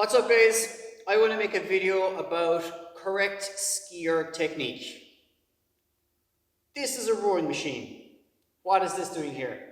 What's up guys? I want to make a video about correct Ski Erg technique. This is a rowing machine. What is this doing here?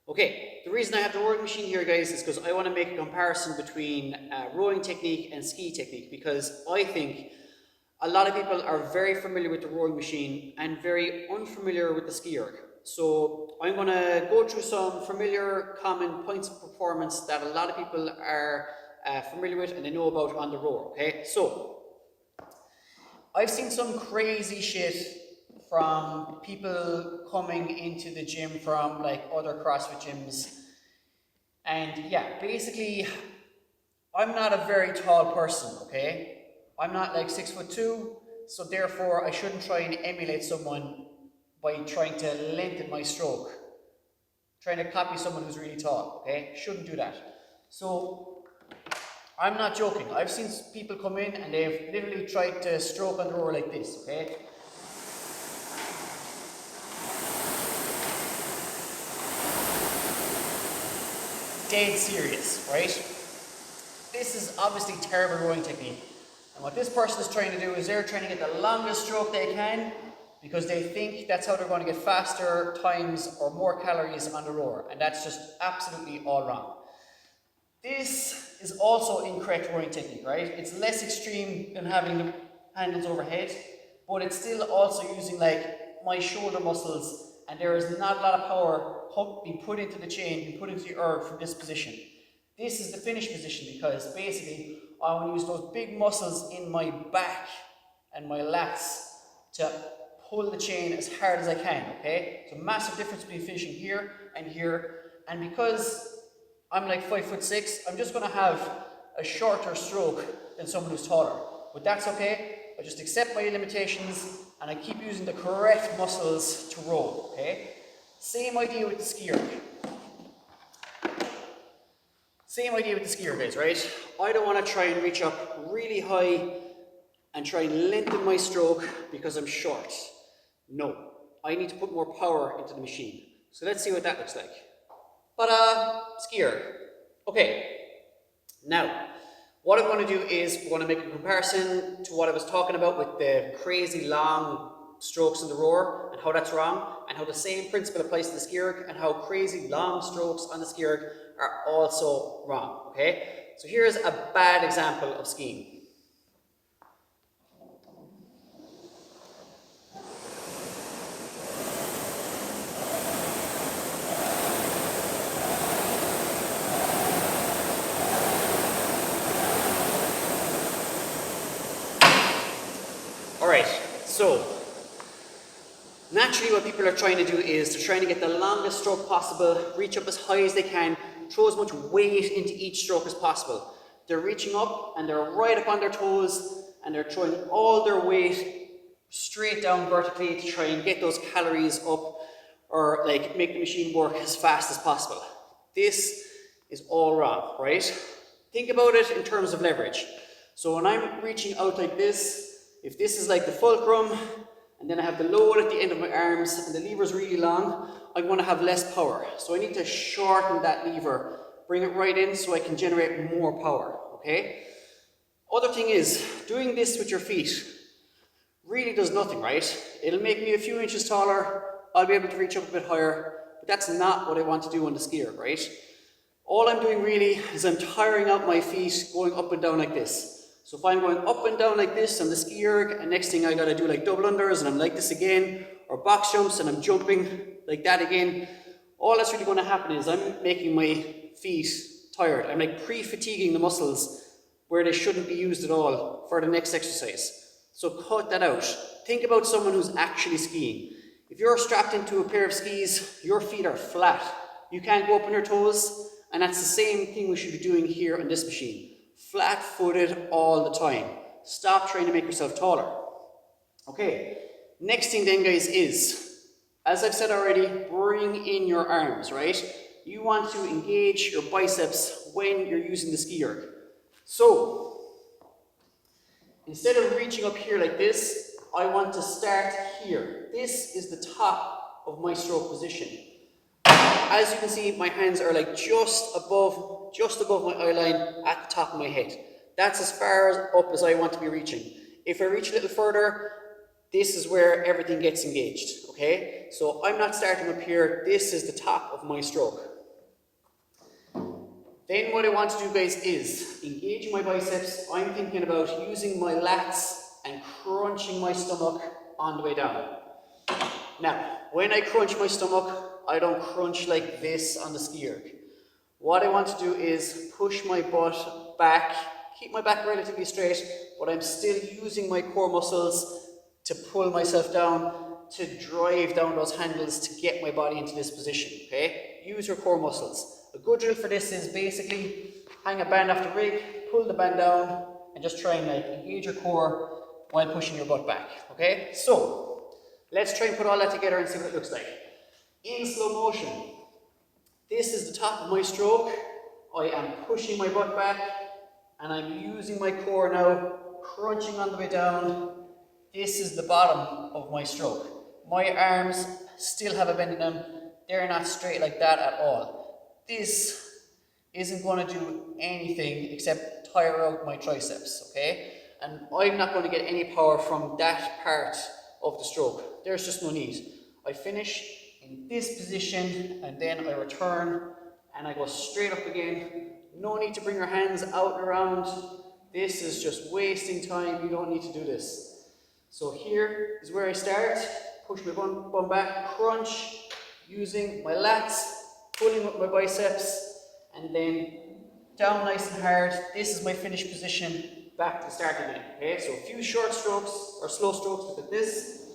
Okay, the reason I have the rowing machine here guys is because I want to make a comparison between rowing technique and ski technique, because I think a lot of people are very familiar with the rowing machine and very unfamiliar with the Ski Erg. So I'm going to go through some familiar common points of performance that a lot of people are familiar with and they know about on the rower. Okay, so I've seen some crazy shit from people coming into the gym from like other CrossFit gyms, and yeah, basically I'm not a very tall person, okay? I'm not like 6'2", so therefore I shouldn't try and emulate someone by trying to lengthen my stroke, trying to copy someone who's really tall, okay? Shouldn't do that. So I'm not joking. I've seen people come in and they've literally tried to stroke on the rower like this, okay? Dead serious, right? This is obviously terrible rowing technique. And what this person is trying to do is they're trying to get the longest stroke they can because they think that's how they're going to get faster times or more calories on the rower. And that's just absolutely all wrong. This is also incorrect rowing technique, right? It's less extreme than having the handles overhead, but it's still also using like my shoulder muscles, and there is not a lot of power being put into the chain, being put into the erg from this position. This is the finish position because basically I want to use those big muscles in my back and my lats to pull the chain as hard as I can, okay? So massive difference between finishing here, and because I'm like 5'6", I'm just going to have a shorter stroke than someone who's taller. But that's okay. I just accept my limitations and I keep using the correct muscles to row, okay? Same idea with the Ski Erg. Same idea with the Ski Erg, guys, right? I don't want to try and reach up really high and try and lengthen my stroke because I'm short. No, I need to put more power into the machine. So let's see what that looks like. But Ski Erg. Okay, now what I'm going to do is we're going to make a comparison to what I was talking about with the crazy long strokes in the rower and how that's wrong, and how the same principle applies to the Ski Erg, and how crazy long strokes on the Ski Erg are also wrong. Okay, so here's a bad example of skiing. Alright, so naturally what people are trying to do is they're trying to get the longest stroke possible, reach up as high as they can, throw as much weight into each stroke as possible. They're reaching up and they're right up on their toes and they're throwing all their weight straight down vertically to try and get those calories up, or like make the machine work as fast as possible. This is all wrong, right? Think about it in terms of leverage. So when I'm reaching out like this, if this is like the fulcrum, and then I have the load at the end of my arms, and the lever is really long, I'm going to have less power. So I need to shorten that lever, bring it right in so I can generate more power, okay? Other thing is, doing this with your feet really does nothing, right? It'll make me a few inches taller, I'll be able to reach up a bit higher, but that's not what I want to do on the Ski Erg, right? All I'm doing really is I'm tiring out my feet going up and down like this. So if I'm going up and down like this on the Ski Erg, and next thing I gotta do like double unders and I'm like this again, or box jumps and I'm jumping like that again, all that's really gonna happen is I'm making my feet tired. I'm like pre-fatiguing the muscles where they shouldn't be used at all for the next exercise. So cut that out. Think about someone who's actually skiing. If you're strapped into a pair of skis, your feet are flat. You can't go up on your toes, and that's the same thing we should be doing here on this machine. Flat-footed all the time. Stop trying to make yourself taller. Okay, next thing then guys is, as I've said already, bring in your arms, right? You want to engage your biceps when you're using the Ski Erg. So, instead of reaching up here like this, I want to start here. This is the top of my stroke position. As you can see, my hands are like just above my eye line at the top of my head. That's as far up as I want to be reaching. If I reach a little further, this is where everything gets engaged, okay? So I'm not starting up here, this is the top of my stroke. Then what I want to do, guys, is engaging my biceps. I'm thinking about using my lats and crunching my stomach on the way down. Now, when I crunch my stomach, I don't crunch like this on the Ski Erg. What I want to do is push my butt back, keep my back relatively straight, but I'm still using my core muscles to pull myself down, to drive down those handles to get my body into this position, okay? Use your core muscles. A good drill for this is basically hang a band off the rig, pull the band down, and just try and like engage your core while pushing your butt back, okay? So, let's try and put all that together and see what it looks like. In slow motion, this is the top of my stroke. I am pushing my butt back, and I'm using my core now, crunching on the way down. This is the bottom of my stroke. My arms still have a bend in them. They're not straight like that at all. This isn't going to do anything except tire out my triceps, okay? And I'm not going to get any power from that part of the stroke. There's just no need. I finish in this position and then I return and I go straight up again. No need to bring your hands out and around. This is just wasting time. You don't need to do this. So here is where I start. Push my bum back, crunch, using my lats, pulling up my biceps, and then down nice and hard. This is my finished position, back to the start again. Okay, so a few short strokes or slow strokes, look at this.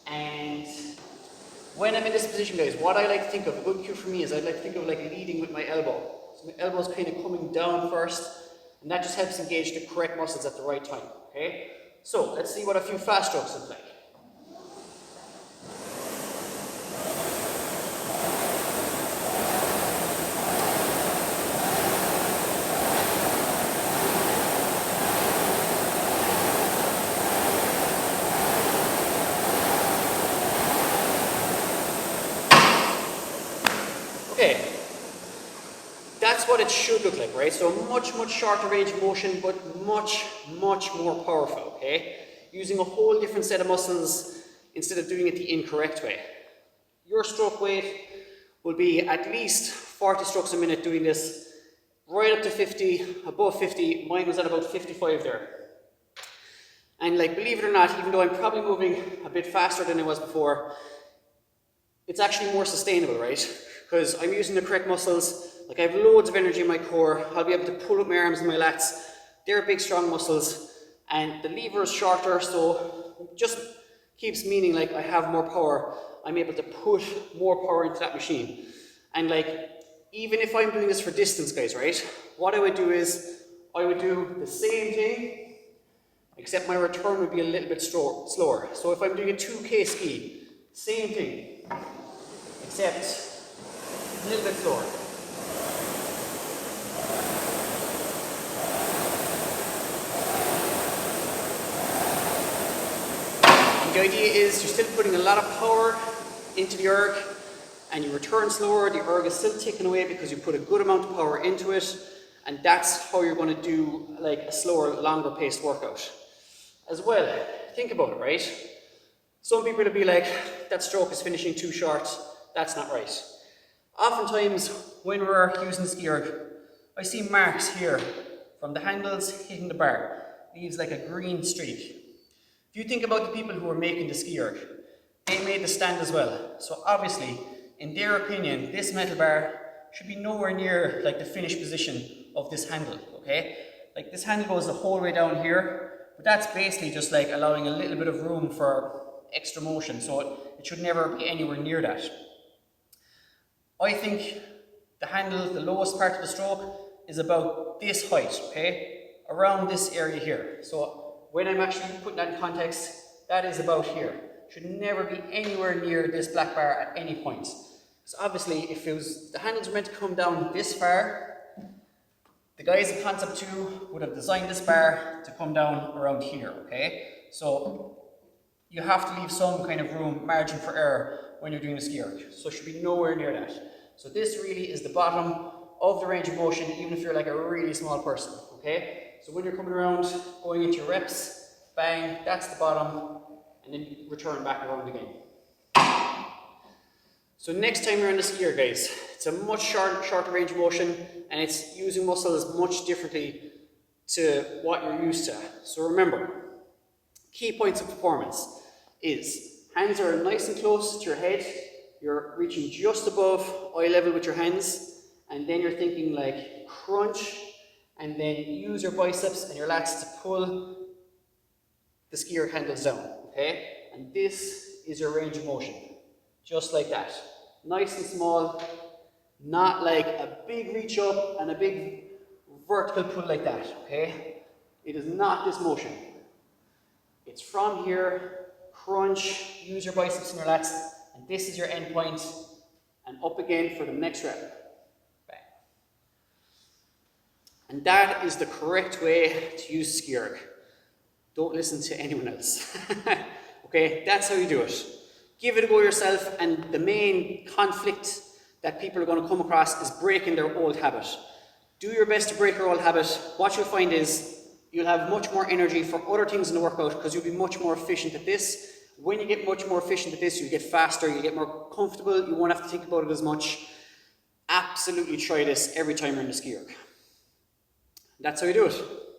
And when I'm in this position, guys, what I like to think of, a good cue for me is I like to think of like leading with my elbow. So my elbow's kind of coming down first, and that just helps engage the correct muscles at the right time. Okay, so let's see what a few fast strokes look like. Okay, that's what it should look like, right? So much shorter range of motion, but much more powerful, okay? Using a whole different set of muscles instead of doing it the incorrect way. Your stroke weight will be at least 40 strokes a minute doing this, right up to 50, above 50. Mine was at about 55 there. And like, believe it or not, even though I'm probably moving a bit faster than I was before, it's actually more sustainable, right? Because I'm using the correct muscles. Like, I have loads of energy in my core. I'll be able to pull up my arms and my lats. They're big, strong muscles. And the lever is shorter, so it just keeps meaning like I have more power. I'm able to put more power into that machine. And like, even if I'm doing this for distance, guys, right? What I would do is, I would do the same thing, except my return would be a little bit slower. So if I'm doing a 2K ski, same thing, except a little bit slower. And the idea is you're still putting a lot of power into the erg, and you return slower. The erg is still ticking away because you put a good amount of power into it, and that's how you're going to do like a slower, longer paced workout. As well, think about it, right? Some people will be like, that stroke is finishing too short. That's not right. Oftentimes, when we're using the Ski Erg, I see marks here from the handles hitting the bar. Leaves like a green streak. If you think about the people who are making the Ski Erg, they made the stand as well. So obviously, in their opinion, this metal bar should be nowhere near like the finished position of this handle, okay? Like, this handle goes the whole way down here, but that's basically just like allowing a little bit of room for extra motion, so it should never be anywhere near that. I think the handle, the lowest part of the stroke, is about this height, okay? Around this area here. So when I'm actually putting that in context, that is about here. Should never be anywhere near this black bar at any point. So obviously, if the handles were meant to come down this far, the guys in Concept 2 would have designed this bar to come down around here, okay? So you have to leave some kind of room, margin for error when you're doing the Ski Erg. So it should be nowhere near that. So this really is the bottom of the range of motion, even if you're like a really small person, okay? So when you're coming around, going into your reps, bang, that's the bottom, and then you return back around again. So next time you're in the ski erg, guys, it's a much shorter range of motion, and it's using muscles much differently to what you're used to. So remember, key points of performance is hands are nice and close to your head, you're reaching just above eye level with your hands, and then you're thinking like crunch, and then use your biceps and your lats to pull the ski erg handles down, okay? And this is your range of motion, just like that. Nice and small, not like a big reach up and a big vertical pull like that, okay? It is not this motion. It's from here, crunch, use your biceps and your lats, and this is your end point, and up again for the next rep. Bang. And that is the correct way to use ski erg. Don't listen to anyone else. Okay, that's how you do it. Give it a go yourself, and the main conflict that people are going to come across is breaking their old habit. Do your best to break your old habit. What you'll find is you'll have much more energy for other things in the workout because you'll be much more efficient at this. When you get much more efficient at this, you'll get faster, you'll get more comfortable, you won't have to think about it as much. Absolutely try this every time you're in the ski erg. That's how you do it.